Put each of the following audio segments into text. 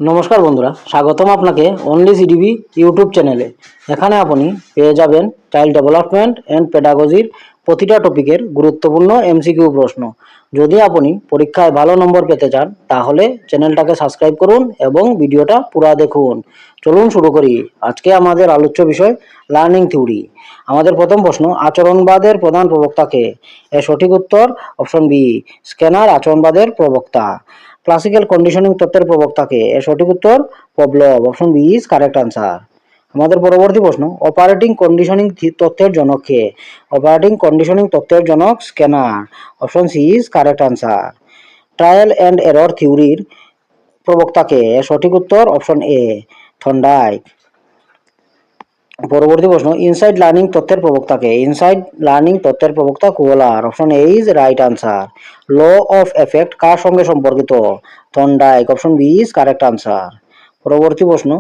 নমস্কার বন্ধুরা, স্বাগতম আপনাকে অনলি সিডিবি ইউটিউব চ্যানেলে। এখানে আপনি পেয়ে যাবেন চাইল্ড ডেভেলপমেন্ট অ্যান্ড পেডাগজির প্রতিটা টপিকের গুরুত্বপূর্ণ এমসিকিউ প্রশ্ন। যদি আপনি পরীক্ষায় ভালো নম্বর পেতে চান তাহলে চ্যানেলটাকে সাবস্ক্রাইব করুন এবং ভিডিওটা পুরো দেখুন। চলুন শুরু করি। আজকে আমাদের আলোচ্য বিষয় লার্নিং থিওরি। আমাদের প্রথম প্রশ্ন, আচরণবাদের প্রধান প্রবক্তাকে? এর সঠিক উত্তর অপশন বি, স্ক্যানার আচরণবাদের প্রবক্তা। ক্লাসিক্যাল কন্ডিশনিং তত্ত্বের প্রবক্তাকে? এর সঠিক উত্তর Pavlov. Option B is correct answer. আমাদের পরবর্তী প্রশ্ন, অপারেটিং কন্ডিশনিং তত্ত্বের জনক কে? অপারেটিং কন্ডিশনিং তত্ত্বের জনক Skinner. Option C is correct answer. Trial and error থিওরির প্রবক্তাকে? এর সঠিক উত্তর অপশন এ, থর্নডাইক। পরবর্তী প্রশ্ন, ইনসাইড লার্নিং তত্ত্বের প্রবক্তাকে? ইনসাইড লার্নিং তত্ত্বের প্রবক্তা Kohler. Option A is right answer. Law of effect কার সঙ্গে সম্পর্কিত? Thorndike. Option B is correct answer. পরবর্তী প্রশ্ন,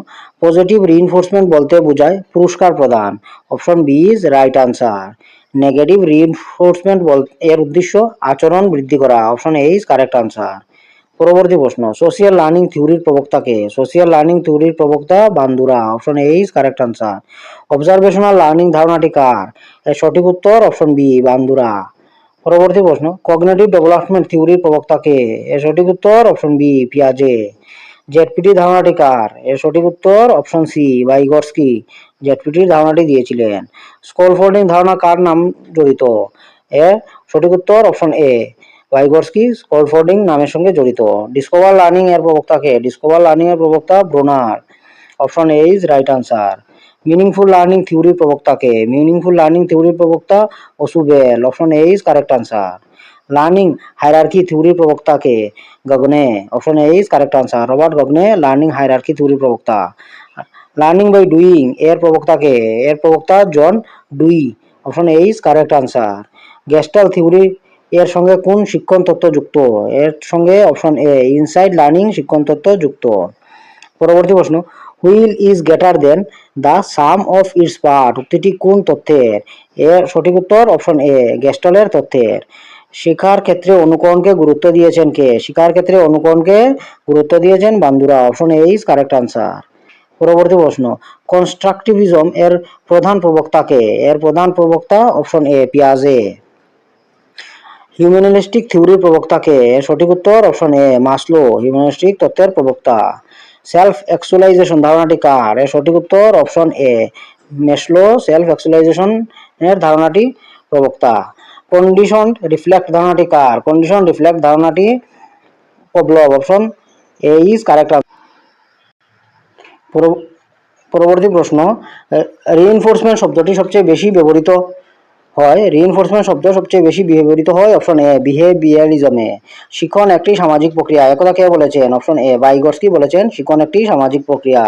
পজিটিভ রিইনফোর্সমেন্ট বলতে বোঝায় পুরস্কার প্রদান। Option B is right answer. Negative reinforcement এর উদ্দেশ্য আচরণ বৃদ্ধি করা। Option A is correct answer. পরবর্তী প্রশ্ন, সোশিয়াল লার্নিং থিওরির প্রবক্তাকে? সোশিয়াল লার্নিং থিওরির প্রবক্তা Bandura. Option A is correct answer. Observational learning ধারণাটি কার? এর সঠিক উত্তর অপশন বি, বান্দুরা। পরবর্তী প্রশ্ন, কগনিটিভ ডেভেলপমেন্ট থিওরির প্রবক্তাকে? এর সঠিক উত্তর অপশন বি, পিয়াজে। জেডপিটি ধারণাটি কার? এর সঠিক উত্তর অপশন সি, ভাইগটস্কি। জেডপিটির ধারণাটি দিয়েছিলেন। স্কোলফোল্ডিং ধারণা কার নাম জড়িত? এর সঠিক উত্তর অপশন এ, ভাইগটস্কি স্কোলফোল্ডিং নামের সঙ্গে জড়িত। ডিসকভার লার্নিং এর প্রবক্তাকে? ডিসকভার লার্নিং এর প্রবক্তা Bruner. Option A is right answer. Meaningful learning থিওরির প্রবক্তাকে? মিনিংফুল লার্নিং থিওরির প্রবক্তা Ausubel. Option A is correct answer. Learning hierarchy থিওরির প্রবক্তাকে? Gagne. Option A is correct answer. Robert Gagne learning hierarchy থিওরির প্রবক্তা। লার্নিং বাই ডুইং এর প্রবক্তাকে? এর প্রবক্তা John Dewey. Option A is correct answer. Gestalt theory এর সঙ্গে কোন শিক্ষণ তত্ত্ব যুক্ত? এর সঙ্গে অপশন এ, ইনসাইড লার্নিং শিক্ষণ তত্ত্ব যুক্ত। পরবর্তী প্রশ্ন, whole is greater than the sum of its part উক্তিটি কোন তথ্যের? এর সঠিক উত্তর অপশন এ, গেস্টালের তথ্যের। শিক্ষার ক্ষেত্রে অনুকরণকে গুরুত্ব দিয়েছেন কে? শিক্ষার ক্ষেত্রে অনুকরণকে গুরুত্ব দিয়েছেন Bandura. Option A is correct answer. পরবর্তী প্রশ্ন, কনস্ট্রাকটিভিজম এর প্রধান প্রবক্তাকে? এর প্রধান প্রবক্তা অপশন এ, পিয়াজে। হিউম্যানিস্টিক থিওরির প্রবক্তাকে? এর সঠিক উত্তর অপশন এ, মাসলো। হিউম্যানিস্টিক তত্ত্বের প্রবক্তা। সেলফ অ্যাকচুয়ালাইজেশন ধারণাটি কার? এর সঠিক উত্তর অপশন এ, মেসলো সেলফ অ্যাকচুয়ালাইজেশন এর ধারণাটি প্রবক্তা। কন্ডিশন রিফ্লেক্ট ধারণাটি কার? কন্ডিশন রিফ্লেক্ট ধারণাটি Pavlov. Option A is correct. পরবর্তী প্রশ্ন, রিইনফোর্সমেন্ট শব্দটি সবচেয়ে বেশি ব্যবহৃত হয়? রিইনফোর্সমেন্ট শব্দ সবচেয়ে বেশি ব্যবহৃত হয় অপশন এ, বিহেভিয়ারিজমে। শিক্ষণ একটি সামাজিক প্রক্রিয়া। একথা কে বলেছেন? অপশন এ, ভাইগটস্কি বলেছেন শিক্ষণ একটি সামাজিক প্রক্রিয়া।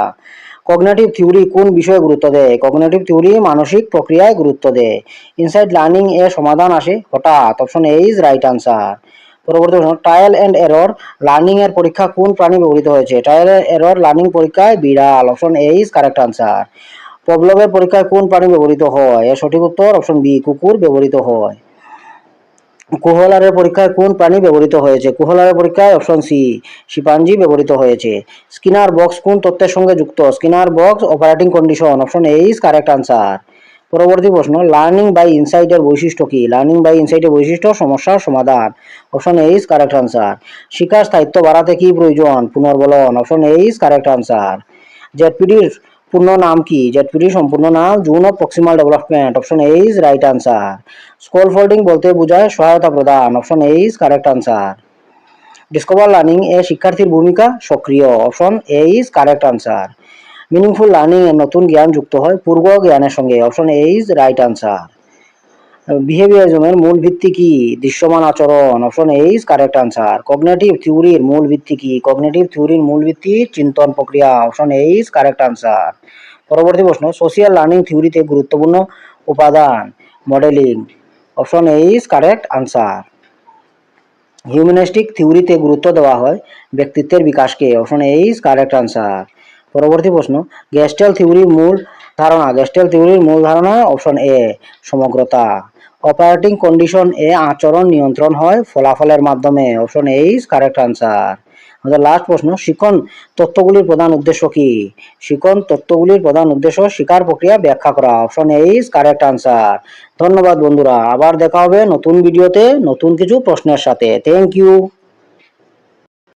কগনিটিভ থিওরি কোন বিষয়ে গুরুত্ব দেয়? কগনিটিভ থিওরি মানসিক প্রক্রিয়ায় গুরুত্ব দেয়। ইনসাইড লার্নিং এর সমাধান আসে হঠাৎ। Option A is right answer. পরবর্তী প্রশ্ন, ট্রায়াল অ্যান্ড এরর লার্নিং এর পরীক্ষা কোন প্রাণী ব্যবহৃত হয়েছে? ট্রায়াল অ্যান্ড এরর লার্নিং পরীক্ষায় বিড়াল। Option A is correct answer. পভলভের পরীক্ষায় কোন প্রাণী ব্যবহৃত হয়? এর সঠিক উত্তর অপশন বি, কুকুর ব্যবহৃত হয়। কোহলারের পরীক্ষায় কোন প্রাণী ব্যবহৃত হয়েছে? কোহলারের পরীক্ষায় অপশন সি, শিম্পাঞ্জি ব্যবহৃত হয়েছে। স্কিনার বক্স কোন তত্ত্বের সঙ্গে যুক্ত? Skinner box operating condition. Option A is correct answer. পরবর্তী প্রশ্ন, লার্নিং বাই ইনসাইটের বৈশিষ্ট্য কি? লার্নিং বাই ইনসাইটের বৈশিষ্ট্য সমস্যার সমাধান। Option A is correct answer. শিক্ষার স্থায়িত্ব বাড়াতে কি প্রয়োজন? পুনর্বলন। Option A is correct answer. জেডপিডির পূর্ণ নাম কি? জেডপিডির সম্পূর্ণ নাম zone of proximal development. Option A is right answer. Scaffolding বলতে বোঝায় সহায়তা প্রদান। Option A is correct answer. Discover learning এ শিক্ষার্থীর ভূমিকা সক্রিয়। Option A is correct answer. Meaningful learning এ নতুন জ্ঞান যুক্ত হয় পূর্ব জ্ঞানের সঙ্গে। Option A is right answer. বিহেভিয়ারিজমের মূল ভিত্তি কি? দৃশ্যমান আচরণ। Option A is correct answer. Cognitive থিওরির মূল ভিত্তি কি? কগনিটিভ থিওরির মূল ভিত্তি চিন্তন প্রক্রিয়া। Option A is correct answer. পরবর্তী প্রশ্ন, সোশিয়াল লার্নিং থিওরিতে গুরুত্বপূর্ণ উপাদান modelling. Option A is correct answer. Humanistic থিওরিতে গুরুত্ব দেওয়া হয় ব্যক্তিত্বের বিকাশকে। Option A is correct answer. পরবর্তী প্রশ্ন, গেস্টাল থিওরির মূল ধারণা। গেস্টাল থিওরির মূল ধারণা অপশন এ, সমগ্রতা। অপারেটিং কন্ডিশন এ আচরণ নিয়ন্ত্রণ হয় ফলাফলের মাধ্যমে। Option A is correct answer. আমাদের লাস্ট প্রশ্ন, শিখন তত্ত্বগুলির প্রধান উদ্দেশ্য কি? শিখন তত্ত্বগুলির প্রধান উদ্দেশ্য শিকার প্রক্রিয়া ব্যাখ্যা করা। Option A is correct answer. ধন্যবাদ বন্ধুরা, আবার দেখা হবে নতুন ভিডিওতে নতুন কিছু প্রশ্নের সাথে। Thank you.